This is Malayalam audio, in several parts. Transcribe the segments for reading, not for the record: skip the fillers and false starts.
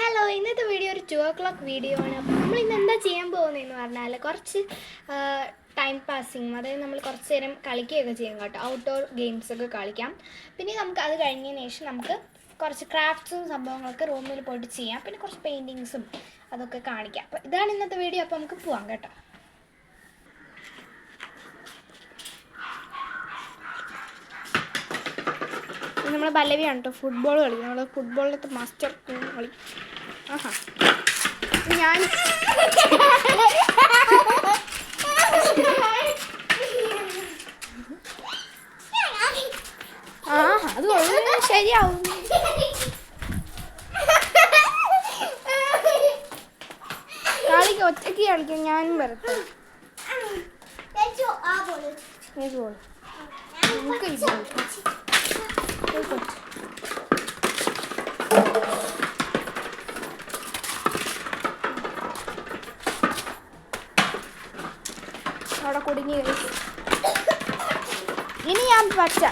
ഹലോ, ഇന്നത്തെ വീഡിയോ ഒരു 2 o'clock വീഡിയോ ആണ്. അപ്പോൾ നമ്മൾ ഇന്ന് എന്താ ചെയ്യാൻ പോകുന്നതെന്ന് പറഞ്ഞാൽ കുറച്ച് ടൈം പാസിങ്, അതായത് നമ്മൾ കുറച്ച് നേരം കളിക്കുകയൊക്കെ ചെയ്യും കേട്ടോ. ഔട്ട്ഡോർ ഗെയിംസൊക്കെ കളിക്കാം. പിന്നെ നമുക്ക് അത് കഴിഞ്ഞതിന് ശേഷം നമുക്ക് കുറച്ച് ക്രാഫ്റ്റ്സും സംഭവങ്ങളൊക്കെ റൂമിൽ പോയിട്ട് ചെയ്യാം. പിന്നെ കുറച്ച് പെയിൻറ്റിങ്സും അതൊക്കെ കാണിക്കാം. അപ്പോൾ ഇതാണ് ഇന്നത്തെ വീഡിയോ. അപ്പോൾ നമുക്ക് പോവാം കേട്ടോ. നമ്മൾ പല്ലവിയാണ് കേട്ടോ ഫുട്ബോൾ കളിക്കും. നമ്മൾ ഫുട്ബോളിലത്തെ മാസ്റ്റർ കളി. ആഹാ, ഞാൻ അത് ശരിയാവും. കളിക്ക് ഒറ്റയ്ക്ക് കളിക്കാം. ഞാനും വരട്ടെ. അവിടെ കുടുങ്ങി കഴിച്ചു. ഇനി ഞാൻ പച്ച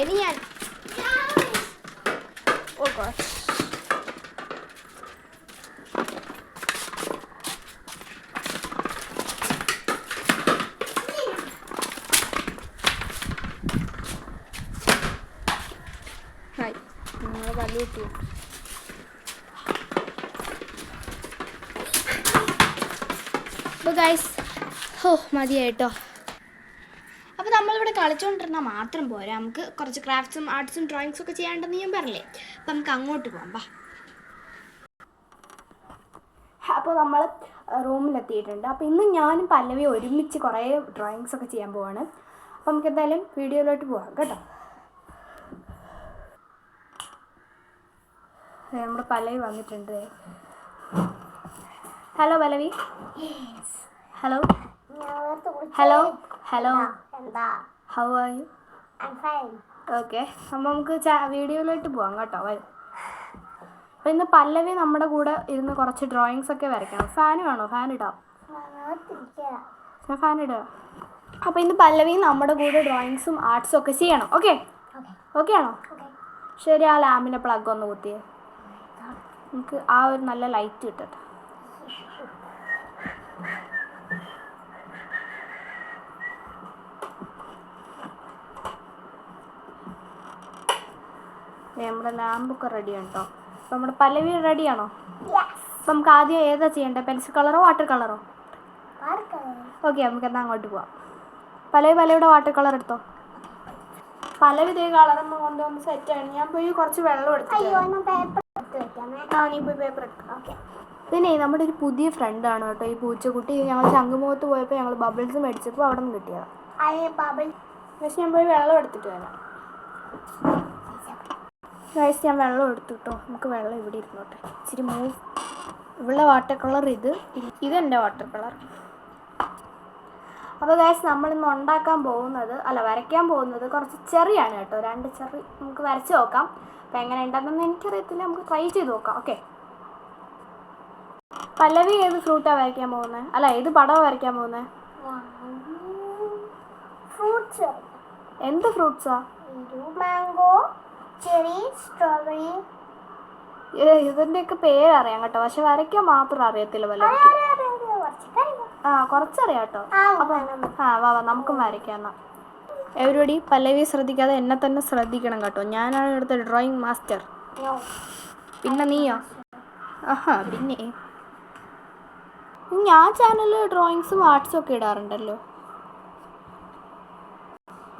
ഇനി ഞാൻ ഓ ഗോഡ്. ഹായ്, നിങ്ങൾ വലിയ കിട്ടിയോ? അപ്പോൾ ഗൈസ്, മതിയായിട്ടോ. അപ്പോൾ നമ്മളിവിടെ കളിച്ചുകൊണ്ടിരുന്നാൽ മാത്രം പോരാ, നമുക്ക് കുറച്ച് ക്രാഫ്റ്റ്സും ആർട്സും ഡ്രോയിങ്സും ഒക്കെ ചെയ്യാണ്ടെന്ന് ഞാൻ പറഞ്ഞില്ലേ. അപ്പം നമുക്ക് അങ്ങോട്ട് പോകാം. ബാ. അപ്പോൾ നമ്മൾ റൂമിലെത്തിയിട്ടുണ്ട്. അപ്പോൾ ഇന്ന് ഞാനും പല്ലവി ഒരുമിച്ച് കുറേ ഡ്രോയിങ്സൊക്കെ ചെയ്യാൻ പോവാണ്. അപ്പോൾ നമുക്ക് എന്തായാലും വീഡിയോയിലോട്ട് പോകാം കേട്ടോ. നമ്മുടെ പല്ലവി വന്നിട്ടുണ്ട്. Hello Pallavi. Hello hello hello, how are you? Okay, അപ്പോൾ നമുക്ക് വീഡിയോയിലോട്ട് പോകാം കേട്ടോ. വരും. അപ്പോൾ ഇന്ന് പല്ലവി നമ്മുടെ കൂടെ ഇരുന്ന് കുറച്ച് ഡ്രോയിങ്സ് ഒക്കെ വരയ്ക്കണം. ഫാൻ വേണോ? ഫാൻ ഇടാം. ഫാൻ ഇടുക. അപ്പോൾ ഇന്ന് പല്ലവി നമ്മുടെ കൂടെ ഡ്രോയിങ്സും ആർട്സും ഒക്കെ ചെയ്യണം. ഓക്കെ ഓക്കെ ആണോ? ശരി, ആ ലാമ്പിൻ്റെ പ്ലഗ് ഒന്ന് കുത്തിയേ. നമുക്ക് ആ ഒരു നല്ല ലൈറ്റ് കിട്ടട്ടെ. നമ്മുടെ ലാമ്പൊക്കെ റെഡിയാണ് കേട്ടോ. അപ്പോൾ നമ്മുടെ പല്ലവി റെഡിയാണോ? അപ്പം നമുക്ക് ആദ്യം ഏതാ ചെയ്യേണ്ടത്? പെൻസിൽ കളറോ വാട്ടർ കളറോ? ഓക്കെ, നമുക്ക് എന്നാൽ അങ്ങോട്ട് പോവാം. പല്ലവിയുടെ വാട്ടർ കളർ എടുത്തോ. പല്ലവി ഇതേ കളറൊന്നും കൊണ്ടുവന്ന് സെറ്റാണ്. ഞാൻ പോയി കുറച്ച് വെള്ളം എടുത്തു. നീ പോയി പേപ്പർ എടുക്കാം. പിന്നെ നമ്മുടെ ഒരു പുതിയ ഫ്രണ്ടാണ് കേട്ടോ ഈ പൂച്ചക്കുട്ടി. ഞങ്ങൾ ശംഖുമുഖത്ത് പോയപ്പോൾ ഞങ്ങൾ ബബിൾസ് മേടിച്ചപ്പോൾ അവിടെ നിന്ന് കിട്ടിയതാണ്. പക്ഷെ ഞാൻ പോയി വെള്ളം എടുത്തിട്ട് വരാം. ഗൈസ്, ഞാൻ വെള്ളം എടുത്തു കേട്ടോ. നമുക്ക് വെള്ളം ഇവിടെ ഇരുന്നോട്ടെ. ഇച്ചിരി മൂവ്. ഇവളുടെ വാട്ടർ കളർ ഇതെൻ്റെ വാട്ടർ കളർ. അപ്പോൾ ഗൈസ്, നമ്മളിന്ന് വരയ്ക്കാൻ പോകുന്നത് കുറച്ച് ചെറിയാണ് കേട്ടോ. 2 ചെറി നമുക്ക് വരച്ച് നോക്കാം. അപ്പോൾ എങ്ങനെ ഉണ്ടെന്നൊന്നും എനിക്കറിയത്തില്ല, നമുക്ക് ട്രൈ ചെയ്ത് നോക്കാം. ഓക്കെ, പല്ലവി ഏത് ഫ്രൂട്ടാണ് വരയ്ക്കാൻ പോകുന്നത്? അല്ല, ഏത് പടമാണ് വരയ്ക്കാൻ പോകുന്നത്? ഫ്രൂട്ട്സ്. എന്ത് ഫ്രൂട്ട്സാ? Mango, cherry, strawberry. ഇതിൻ്റെയൊക്കെ പേരറിയാം കേട്ടോ, പക്ഷെ വരയ്ക്കാൻ മാത്രം അറിയത്തില്ല പല്ലവിക്ക്. കുറച്ചറിയാം കേട്ടോ. അപ്പം വാ നമുക്കും വരയ്ക്കാം. എന്നാൽ എവരിബഡി, പല്ലവി ശ്രദ്ധിക്കാതെ എന്നെ തന്നെ ശ്രദ്ധിക്കണം കേട്ടോ. ഞാനാണ് ഇവിടുത്തെ ഡ്രോയിങ് മാസ്റ്റർ. പിന്നെ നീയോ? പിന്നെ ഞാൻ ചാനലിൽ ഡ്രോയിങ്സും ആർട്സും ഒക്കെ ഇടാറുണ്ടല്ലോ.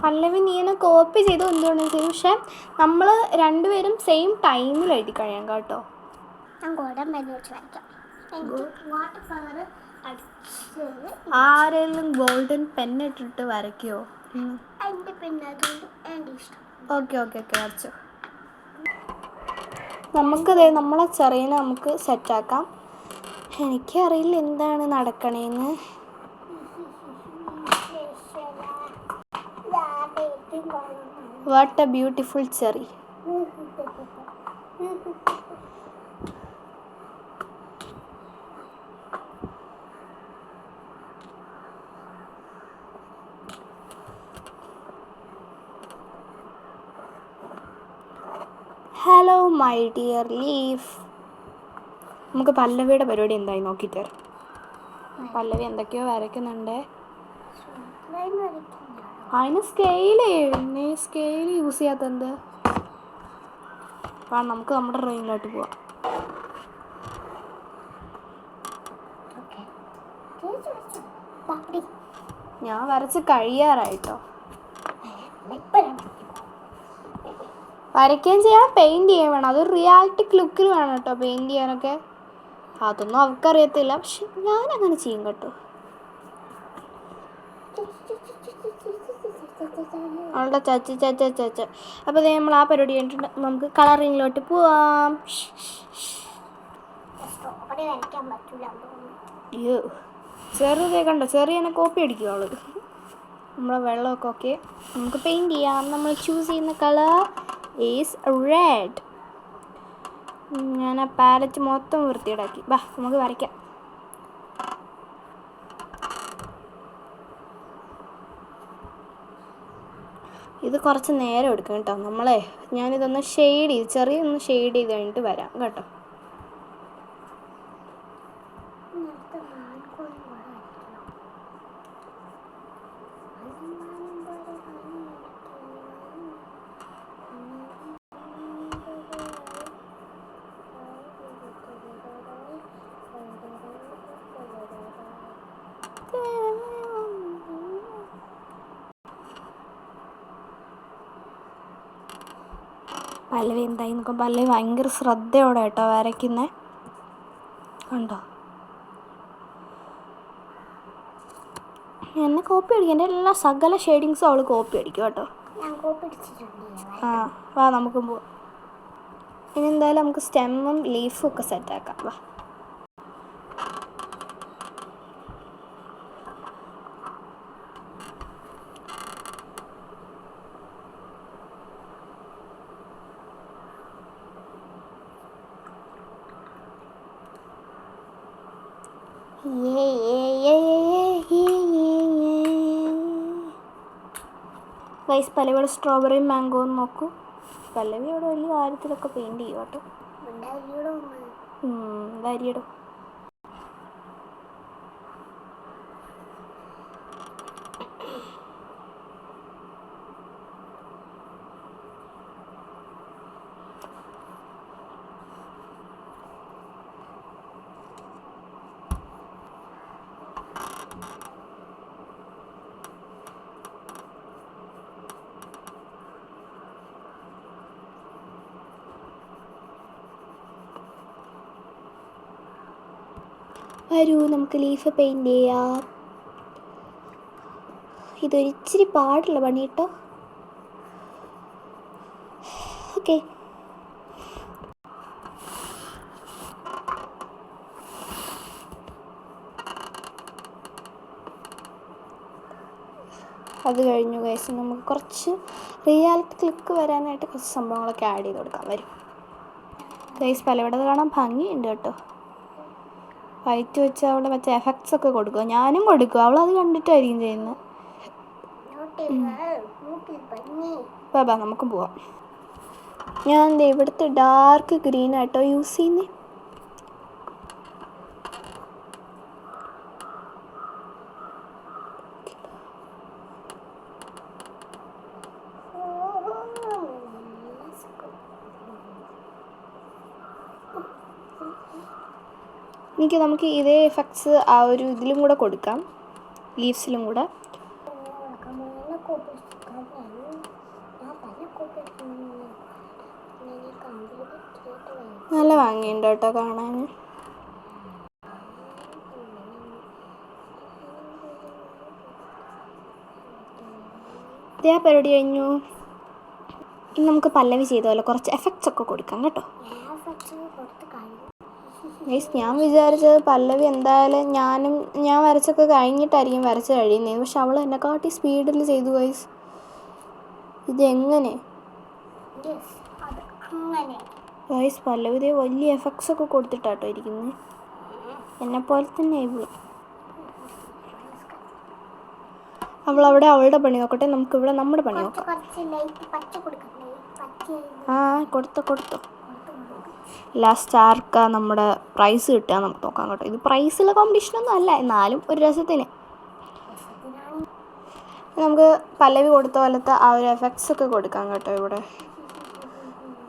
പല്ലവി നീനെ കോപ്പി ചെയ്തോ എന്തുകൊണ്ടും ചെയ്തു, പക്ഷെ നമ്മൾ രണ്ടുപേരും സെയിം ടൈമിൽ എഴുതി കഴിയാം കേട്ടോ. ആരെങ്കിലും ഗോൾഡൻ പെന്നിട്ടിട്ട് വരയ്ക്കുമോ? ഓക്കെ വരച്ചോ. നമുക്കതേ നമ്മളെ ചെറിയനെ നമുക്ക് സെറ്റാക്കാം. എനിക്കറിയില്ല എന്താണ് നടക്കണേന്ന്. What a beautiful cherry. Hello my dear leaf. നമുക്ക് പല്ലവിയുടെ പരിപാടി എന്തായി നോക്കിയിട്ട് വരാം. പല്ലവി എന്തൊക്കെയോ വരയ്ക്കുന്നുണ്ട്. അതിന് സ്കെയിൽ യൂസ് ചെയ്യാത്തത്. നമുക്ക് നമ്മുടെ ഡ്രോയിങ്ങിലോട്ട് പോവാം. ഞാൻ വരച്ച് കഴിയാറായിട്ടോ. വരയ്ക്കുകയും ചെയ്യണം, പെയിൻറ് ചെയ്യാൻ വേണം. അതൊരു റിയാലിറ്റിക് ലുക്കിൽ വേണം കേട്ടോ പെയിൻറ് ചെയ്യാനൊക്കെ. അതൊന്നും അവർക്കറിയത്തില്ല, പക്ഷെ ഞാനങ്ങനെ ചെയ്യും കേട്ടോ. അവളുടെ ചച്ച. അപ്പോൾ നമ്മൾ ആ പരിപാടി കഴിഞ്ഞിട്ടുണ്ട്. നമുക്ക് കളറിങ്ങിലോട്ട് പോവാം. അയ്യോ, ചെറുതേ കണ്ടോ, ചെറിയനെ കോപ്പി അടിക്കും അവള്. നമ്മളെ വെള്ളമൊക്കെ ഓക്കെ. നമുക്ക് പെയിൻറ് ചെയ്യാം. നമ്മൾ ചൂസ് ചെയ്യുന്ന കളർ ഈസ് റെഡ്. ഞാൻ ആ പാലറ്റ് മൊത്തം വൃത്തിയിടാക്കി. ബാ നമുക്ക് വരയ്ക്കാം. ഇത് കുറച്ച് നേരം എടുക്കും കേട്ടോ. ഞാനിതൊന്ന് ചെറിയൊന്ന് ഷെയ്ഡ് ചെയ്ത് കഴിഞ്ഞിട്ട് വരാം കേട്ടോ. പല്ലവി എന്തായി നോക്കാം. പല്ലവി ഭയങ്കര ശ്രദ്ധയോടെ കേട്ടോ വരയ്ക്കുന്നത് കണ്ടോ. എന്നെ കോപ്പി അടിക്കും. എൻ്റെ എല്ലാ സകല ഷെയ്ഡിങ്സും അവൾ കോപ്പി അടിക്കും കേട്ടോ. ആ വാ നമുക്ക് പോവാം. ഇനി എന്തായാലും നമുക്ക് സ്റ്റെമ്മും ലീഫും ഒക്കെ സെറ്റാക്കാം. വാ ഗൈസ്, പല്ലവിയുടെ സ്ട്രോബെറിയും മാംഗോയും നോക്കൂ. പല്ലവി അവിടെ വലിയ കാര്യത്തിലൊക്കെ പെയിൻറ് ചെയ്യും കേട്ടോ. അരിയിടോ. വരൂ നമുക്ക് ലീഫ് പെയിൻറ് ചെയ്യാം. ഇതൊരിച്ചിരി പാടുള്ള പണി കേട്ടോ. ഓക്കെ, അത് കഴിഞ്ഞു ഗൈസ്. നമുക്ക് കുറച്ച് റിയാലിറ്റി ലുക്ക് വരാനായിട്ട് കുറച്ച് സംഭവങ്ങളൊക്കെ ആഡ് ചെയ്ത് കൊടുക്കാം. വരും ഗൈസ്. പലവിടത് കാണാൻ ഭംഗിയുണ്ട് കേട്ടോ. വൈറ്റ് വെച്ച് അവിടെ മറ്റേ എഫക്ട്സ് ഒക്കെ കൊടുക്കുക. ഞാനും കൊടുക്കും. അവളത് കണ്ടിട്ടായിരിക്കും ചെയ്യുന്നത്. ബാബാ നമുക്കും പോവാം. ഞാൻ ഇവിടുത്തെ ഡാർക്ക് ഗ്രീൻ ആട്ടോ യൂസ് ചെയ്യുന്നത്. നമുക്ക് ഇതേ എഫക്ട്സ് ആ ഒരു ഇതിലും കൂടെ കൊടുക്കാം, ലീവ്സിലും കൂടെ. നല്ല ഭംഗിയുണ്ട് കേട്ടോ കാണാൻ. ഇതേ പരിപാടി കഴിഞ്ഞു. ഇനി നമുക്ക് പല്ലവി ചെയ്ത പോലെ കുറച്ച് എഫക്ട്സ് ഒക്കെ കൊടുക്കാം കേട്ടോ. ഗൈസ്, ഞാൻ വിചാരിച്ചത് പല്ലവി എന്തായാലും ഞാൻ വരച്ചൊക്കെ കഴിഞ്ഞിട്ടായിരിക്കും വരച്ച് കഴിയുന്നത്. പക്ഷെ അവൾ എന്നെക്കാട്ടി സ്പീഡിൽ ചെയ്തു ഗൈസ്. ഇതെങ്ങനെ ഗൈസ്? പല്ലവി ഇതേ വലിയ എഫക്ട്സ് ഒക്കെ കൊടുത്തിട്ടാട്ടോ ഇരിക്കുന്നത്. എന്നെപ്പോലെ തന്നെ അവളവിടെ അവളുടെ പണി നോക്കട്ടെ, നമുക്കിവിടെ നമ്മുടെ പണി നോക്കാം. ആ കൊടുത്തു ലാസ്റ്റ് ആർക്കാ നമ്മുടെ പ്രൈസ് കിട്ടുക നമുക്ക് നോക്കാം കേട്ടോ. ഇത് പ്രൈസുള്ള കോമ്പറ്റീഷനൊന്നും അല്ല, എന്നാലും ഒരു രസത്തിന് നമുക്ക് പല്ലവി കൊടുത്ത പോലത്തെ ആ ഒരു എഫക്ട്സ് ഒക്കെ കൊടുക്കാം കേട്ടോ. ഇവിടെ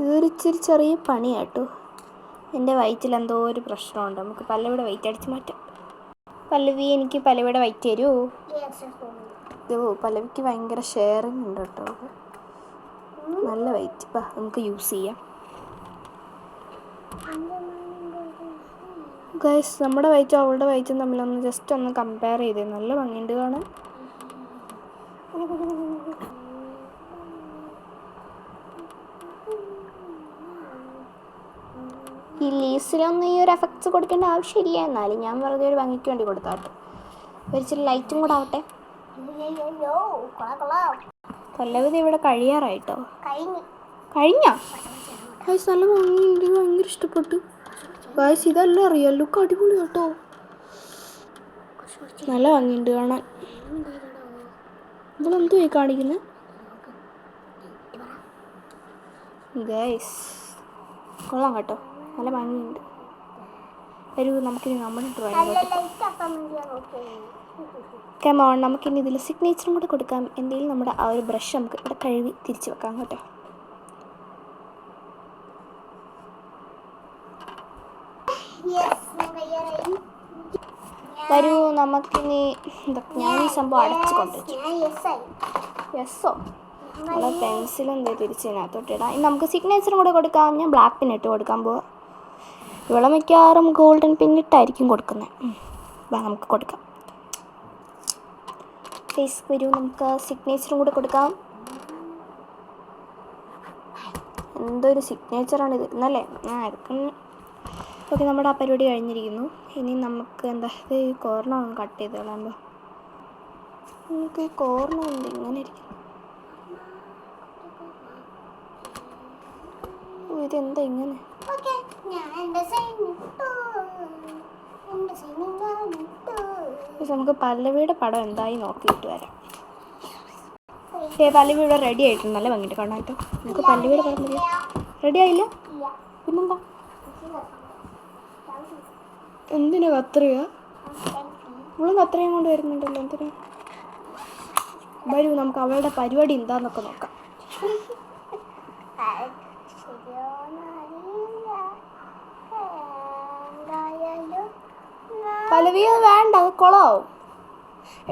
ഇതൊരു ഇച്ചിരി ചെറിയ പണിയാണ് കേട്ടോ. എൻ്റെ വയറ്റിൽ എന്തോ ഒരു പ്രശ്നമുണ്ട്. നമുക്ക് പല്ലവിയുടെ വെയിറ്റ് അടിച്ച് മാറ്റാം. പല്ലവി, എനിക്ക് പല്ലവിയുടെ വെയിറ്റ് തരുമോ? ഇതോ പല്ലവിക്ക് ഭയങ്കര ഷെയറിങ് ഉണ്ട് കേട്ടോ. നല്ല വെയിറ്റ്. ഇപ്പം നമുക്ക് യൂസ് ചെയ്യാം. ഗൈസ്, നമ്മുടെ വെയിറ്റും അവളുടെ വെയിറ്റും തമ്മിലൊന്ന് ജസ്റ്റ് ഒന്ന് കമ്പയർ ചെയ്തേ. നല്ല ഭംഗിയുണ്ട് കാണാൻ. ഈ ലീസിലൊന്നും ഈ ഒരു എഫക്ട്സ് കൊടുക്കേണ്ട ആവശ്യമില്ല, എന്നാലും ഞാൻ വെറുതെ ഒരു ഭംഗിക്ക് വേണ്ടി കൊടുത്താട്ടോ. ഒരിച്ചിരി ലൈറ്റും കൂടെ ആവട്ടെ. പല്ലവി ഇവിടെ കഴിയാറായിട്ടോ. കഴിഞ്ഞോ? ഗൈസ് നല്ല ഭംഗിയുണ്ട്, ഭയങ്കര ഇഷ്ടപ്പെട്ടു. ഗൈസ് ഇതല്ല റിയൽ ലുക്ക്, അടിപൊളി കേട്ടോ. നല്ല ഭംഗിയുണ്ട് കാണാൻ. ഇവളെന്തുവായി കാണിക്കുന്നത്? ഗൈസ് കൊള്ളാം കേട്ടോ, നല്ല ഭംഗിയുണ്ട്. ഒരു നമുക്കിനി നമ്മുടെ കമോൺ, നമുക്കിനി ഇതിൽ സിഗ്നേച്ചറും കൂടെ കൊടുക്കാം. എന്തെങ്കിലും നമ്മുടെ ആ ഒരു ബ്രഷ് നമുക്ക് ഇവിടെ കഴുകി തിരിച്ച് വെക്കാം കേട്ടോ. വരൂ, നമുക്കിനി ഞാൻ ഈ സംഭവം അടച്ച് കൊണ്ടുവച്ചു. യെസ്സോ, നമ്മളെ പെൻസിലും എന്താ തിരിച്ചതിനകത്തോട്ട് ഇടാം. ഇനി നമുക്ക് സിഗ്നേച്ചറും കൂടെ കൊടുക്കാം. ഞാൻ ബ്ലാക്ക് പിൻ ഇട്ട് കൊടുക്കാൻ പോവാം. ഇവിടെ മിക്കവാറും ഗോൾഡൻ പിന്നിട്ടായിരിക്കും കൊടുക്കുന്നത്. നമുക്ക് കൊടുക്കാം. ഫേസ് വരൂ, നമുക്ക് സിഗ്നേച്ചറും കൂടെ കൊടുക്കാം. എന്തൊരു സിഗ്നേച്ചറാണിത് എന്നല്ലേ? എടുക്കുന്നു. ഓക്കെ, നമ്മുടെ ആ പരിപാടി കഴിഞ്ഞിരിക്കുന്നു. ഇനി നമുക്ക് എന്താ ഇത് കോർണർ ഒന്ന് കട്ട് ചെയ്ത് കളയുമ്പോൾ നമുക്ക് കോർണർ ഉണ്ട് ഇങ്ങനെ ഇരിക്കും. ഇതെന്താ ഇങ്ങനെ? നമുക്ക് പല്ലവിയുടെ പടം എന്തായി നോക്കിയിട്ട് വരാം. പല്ലവി ഇവിടെ റെഡി ആയിട്ടുണ്ട്. നല്ല ഭംഗിയിട്ട് കാണാൻ കേട്ടോ. നമുക്ക് പല്ലവിയുടെ പടം റെഡി ആയില്ല, പിന്നെന്താ? എന്തിനാ കത്രിക? ഇവളും കത്രികയും കൊണ്ട് വരുന്നുണ്ടല്ലോ. എന്തിനാ? വരൂ, നമുക്ക് അവളുടെ പരിപാടി എന്താന്നൊക്കെ നോക്കാം. പല്ലവി വേണ്ട, അത് കുളമാവും.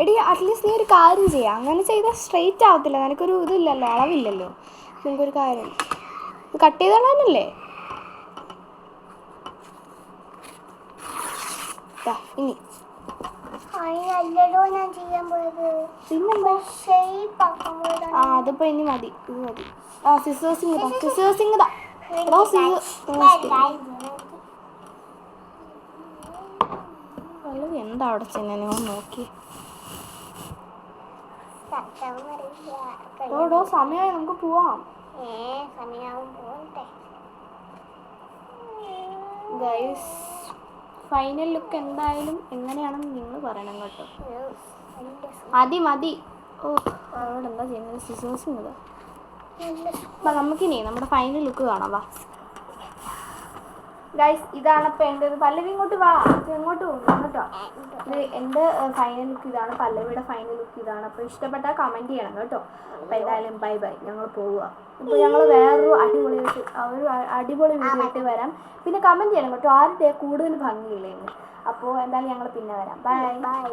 എടി അറ്റ്ലീസ്റ്റ് നീ ഒരു കാര്യം ചെയ്യാം. അങ്ങനെ ചെയ്താൽ സ്ട്രെയിറ്റ് ആവത്തില്ല. നിനക്കൊരു ഇതില്ലല്ലോ, അളവില്ലല്ലോ. നിനക്കൊരു കാര്യം, ഇത് കട്ട് ചെയ്ത് കളയാനല്ലേ? ഇനി അതിപ്പോ ഇനി മതി, ഇത് മതി. സിസേഴ്സിങ് എന്താ അവിടെ ചെന്നെ നോക്കി. സമയമായി, നമുക്ക് പോവാം. ഗൈസ്, ഫൈനൽ ലുക്ക് എന്തായാലും എങ്ങനെയാണെന്ന് നിങ്ങൾ പറയണം കേട്ടോ. മതി. ഓ, അവിടെ എന്താ ചെയ്യുന്നത്? സിസേഴ്സിങ് ഇതാ. അപ്പം നമുക്കിനി നമ്മുടെ ഫൈനൽ ലുക്ക് കാണാം. വാ ഗൈസ്, ഇതാണ് ഇപ്പം എൻ്റെ. പല്ലവി ഇങ്ങോട്ട് വാ, ഇങ്ങോട്ട് പോകും കേട്ടോ. ഇത് എൻ്റെ ഫൈനൽ ലുക്ക് ഇതാണ്, പല്ലവിയുടെ ഫൈനൽ ലുക്ക് ഇതാണ്. അപ്പോൾ ഇഷ്ടപ്പെട്ടാൽ കമൻറ്റ് ചെയ്യണം കേട്ടോ. അപ്പോൾ എന്തായാലും ബൈ, ഞങ്ങൾ പോവുക. ഇപ്പോൾ ഞങ്ങൾ വേറൊരു അടിപൊളി വീഡിയോ ആയിട്ട് വരാം. പിന്നെ കമൻറ്റ് ചെയ്യണം കേട്ടോ, ആരുടെ കൂടുതൽ ഭംഗിയില്ലെന്ന്. അപ്പോൾ എന്തായാലും ഞങ്ങൾ പിന്നെ വരാം. ബൈ.